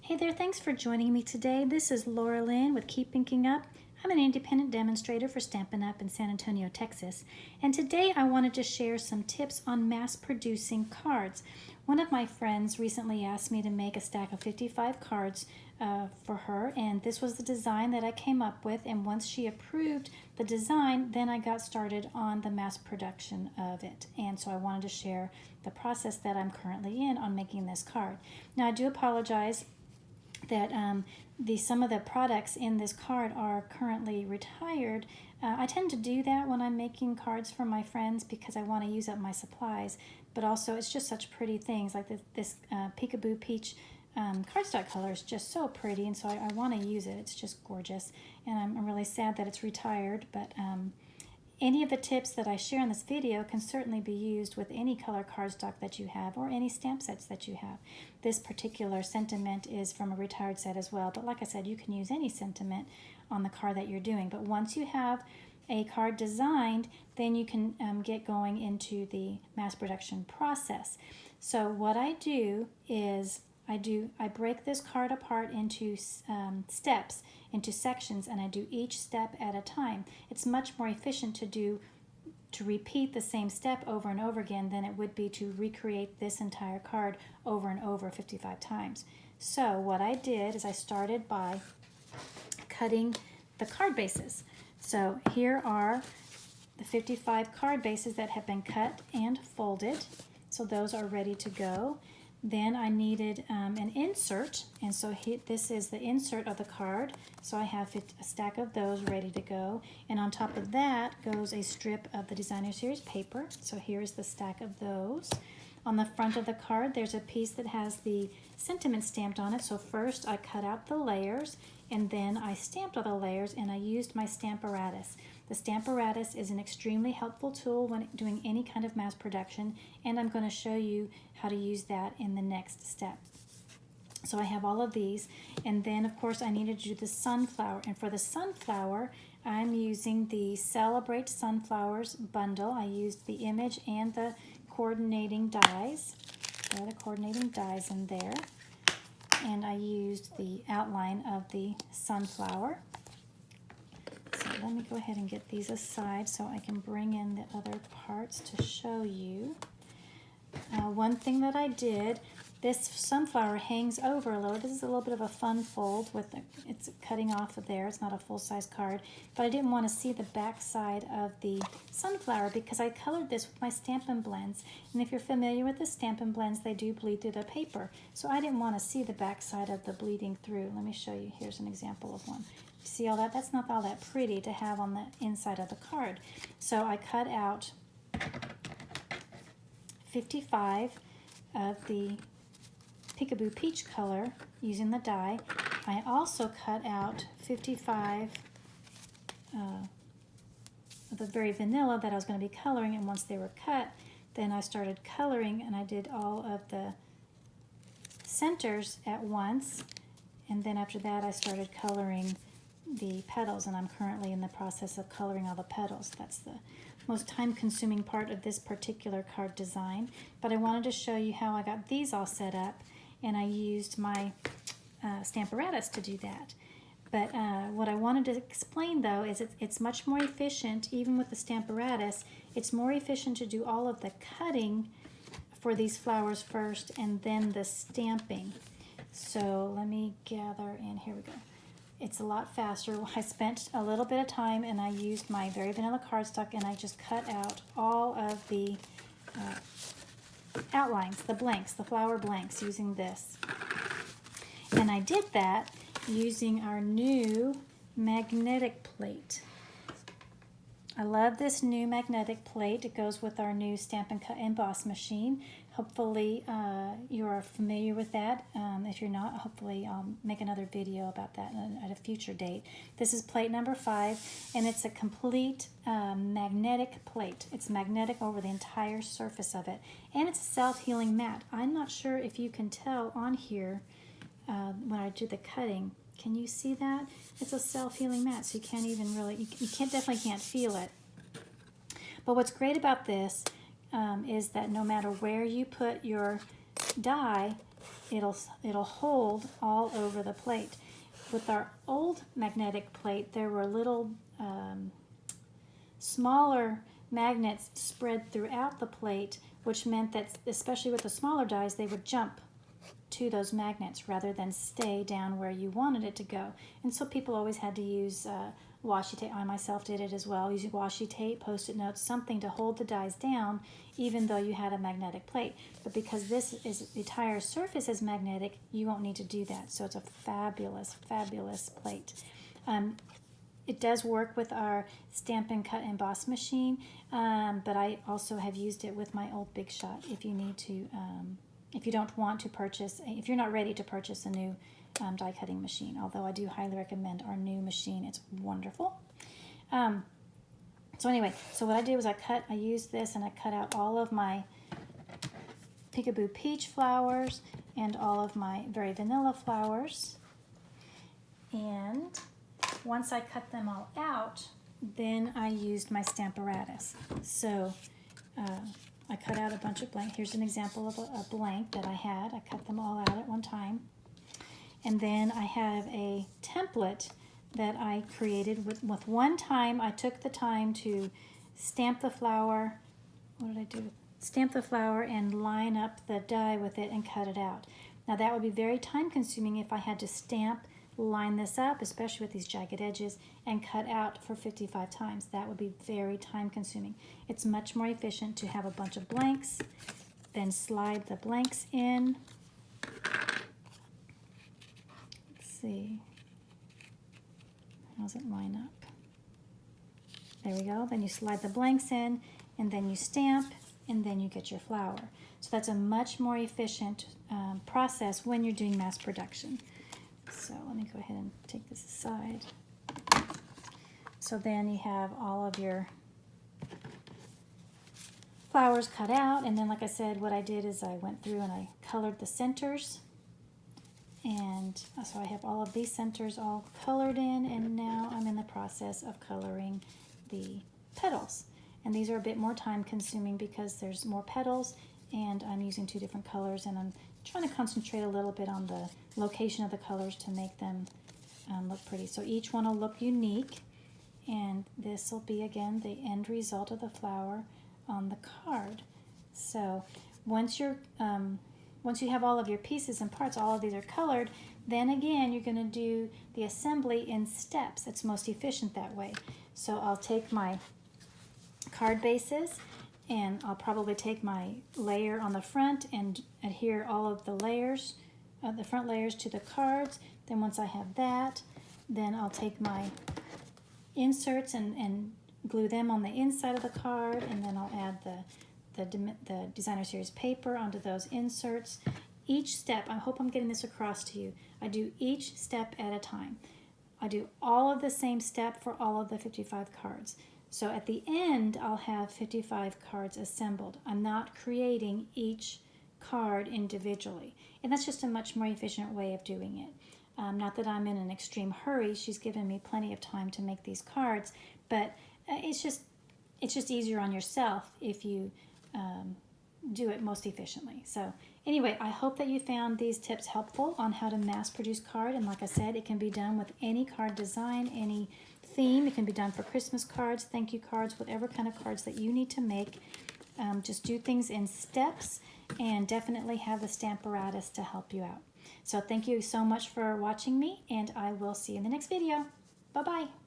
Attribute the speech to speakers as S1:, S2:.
S1: Hey there, thanks for joining me today. This is Laura Lynn with Keep Inking Up. I'm an independent demonstrator for Stampin' Up! In San Antonio, Texas. And today I wanted to share some tips on mass producing cards. One of my friends recently asked me to make a stack of 55 cards for her, and this was the design that I came up with. And once she approved the design, then I got started on the mass production of it. And so I wanted to share the process that I'm currently in on making this card. Now I do apologize that some of the products in this card are currently retired. I tend to do that when I'm making cards for my friends because I want to use up my supplies, but also it's just such pretty things like this Peekaboo Peach cardstock color is just so pretty, and so I want to use it. It's just gorgeous, and I'm really sad that it's retired, but any of the tips that I share in this video can certainly be used with any color cardstock that you have or any stamp sets that you have. This particular sentiment is from a retired set as well, but like I said, you can use any sentiment on the card that you're doing. But once you have a card designed, then you can get going into the mass production process. So what I do is I break this card apart into steps, into sections, and I do each step at a time. It's much more efficient to repeat the same step over and over again than it would be to recreate this entire card over and over 55 times. So what I did is I started by cutting the card bases. So here are the 55 card bases that have been cut and folded. So those are ready to go. Then I needed an insert, and so this is the insert of the card. So I have a stack of those ready to go, and on top of that goes a strip of the Designer Series paper. So here's the stack of those. On the front of the card, there's a piece that has the sentiment stamped on it. So first I cut out the layers, and then I stamped all the layers, and I used my Stamparatus. The Stamparatus is an extremely helpful tool when doing any kind of mass production, and I'm going to show you how to use that in the next step. So I have all of these, and then of course I needed to do the sunflower, and for the sunflower I'm using the Celebrate Sunflowers bundle. I used the image and the coordinating dies. There are the coordinating dies in there, and I used the outline of the sunflower. So let me go ahead and get these aside so I can bring in the other parts to show you. One thing that I did, this sunflower hangs over a little. This is a little bit of a fun fold with it's cutting off of there. It's not a full-size card, but I didn't want to see the back side of the sunflower because I colored this with my Stampin' Blends. And if you're familiar with the Stampin' Blends, they do bleed through the paper. So I didn't want to see the back side of the bleeding through. Let me show you. Here's an example of one. You see all that? That's not all that pretty to have on the inside of the card. So I cut out 55 of the Peekaboo Peach color using the die. I also cut out 55 of the very vanilla that I was going to be coloring, and once they were cut, then I started coloring, and I did all of the centers at once, and then after that I started coloring the petals, and I'm currently in the process of coloring all the petals. That's the most time-consuming part of this particular card design, but I wanted to show you how I got these all set up, and I used my Stamparatus to do that. But what I wanted to explain though is it's much more efficient, even with the Stamparatus, it's more efficient to do all of the cutting for these flowers first and then the stamping. So let me gather, and here we go. It's a lot faster. I spent a little bit of time, and I used my very vanilla cardstock, and I just cut out all of the outlines, the blanks, the flower blanks, using this. And I did that using our new magnetic plate. I love this new magnetic plate. It goes with our new Stampin' Cut Emboss machine. Hopefully you are familiar with that. If you're not, hopefully I'll make another video about that at a future date. This is plate number 5, and it's a complete magnetic plate. It's magnetic over the entire surface of it, and it's a self-healing mat. I'm not sure if you can tell on here when I do the cutting. Can you see that? It's a self-healing mat, so you can't even really, you definitely can't feel it. But what's great about this is that no matter where you put your die, it'll hold all over the plate. With our old magnetic plate, there were little smaller magnets spread throughout the plate, which meant that, especially with the smaller dies, they would jump to those magnets rather than stay down where you wanted it to go. And so people always had to use washi tape. I myself did it as well, using washi tape, Post-it notes, something to hold the dies down even though you had a magnetic plate. But because the entire surface is magnetic, you won't need to do that. So it's a fabulous, fabulous plate. It does work with our Stampin' Cut Emboss machine, but I also have used it with my old Big Shot if you need to, if you don't want to purchase, if you're not ready to purchase a new die cutting machine, although I do highly recommend our new machine. It's wonderful. So anyway, so what I did was I used this and I cut out all of my Peekaboo Peach flowers and all of my Very Vanilla flowers. And once I cut them all out, then I used my Stamparatus. So I cut out a bunch of blank. Here's an example of a blank that I had. I cut them all out at one time. And then I have a template that I created with one time. I took the time to stamp the flower. What did I do? Stamp the flower and line up the die with it and cut it out. Now that would be very time consuming if I had to stamp, line this up, especially with these jagged edges, and cut out for 55 times. That would be very time consuming. It's much more efficient to have a bunch of blanks, then slide the blanks in. Let's see. How does it line up? There we go. Then you slide the blanks in, and then you stamp, and then you get your flower. So that's a much more efficient process when you're doing mass production. So let me go ahead and take this aside. So then you have all of your flowers cut out, and then like I said, what I did is I went through and I colored the centers. And so I have all of these centers all colored in, and now I'm in the process of coloring the petals. And these are a bit more time consuming because there's more petals, and I'm using two different colors, and I'm trying to concentrate a little bit on the location of the colors to make them look pretty. So each one will look unique, and this will be, again, the end result of the flower on the card. So once you have all of your pieces and parts, all of these are colored, then again you're going to do the assembly in steps. It's most efficient that way. So I'll take my card bases, and I'll probably take my layer on the front and adhere all of the layers, the front layers to the cards. Then once I have that, then I'll take my inserts and glue them on the inside of the card, and then I'll add the Designer Series paper onto those inserts. Each step, I hope I'm getting this across to you, I do each step at a time. I do all of the same step for all of the 55 cards. So at the end, I'll have 55 cards assembled. I'm not creating each card individually. And that's just a much more efficient way of doing it. Not that I'm in an extreme hurry. She's given me plenty of time to make these cards, but it's just easier on yourself if you do it most efficiently. So anyway, I hope that you found these tips helpful on how to mass produce card. And like I said, it can be done with any card design, any theme. It can be done for Christmas cards, thank you cards, whatever kind of cards that you need to make. Just do things in steps, and definitely have the Stamparatus to help you out. So thank you so much for watching me, and I will see you in the next video. Bye-bye.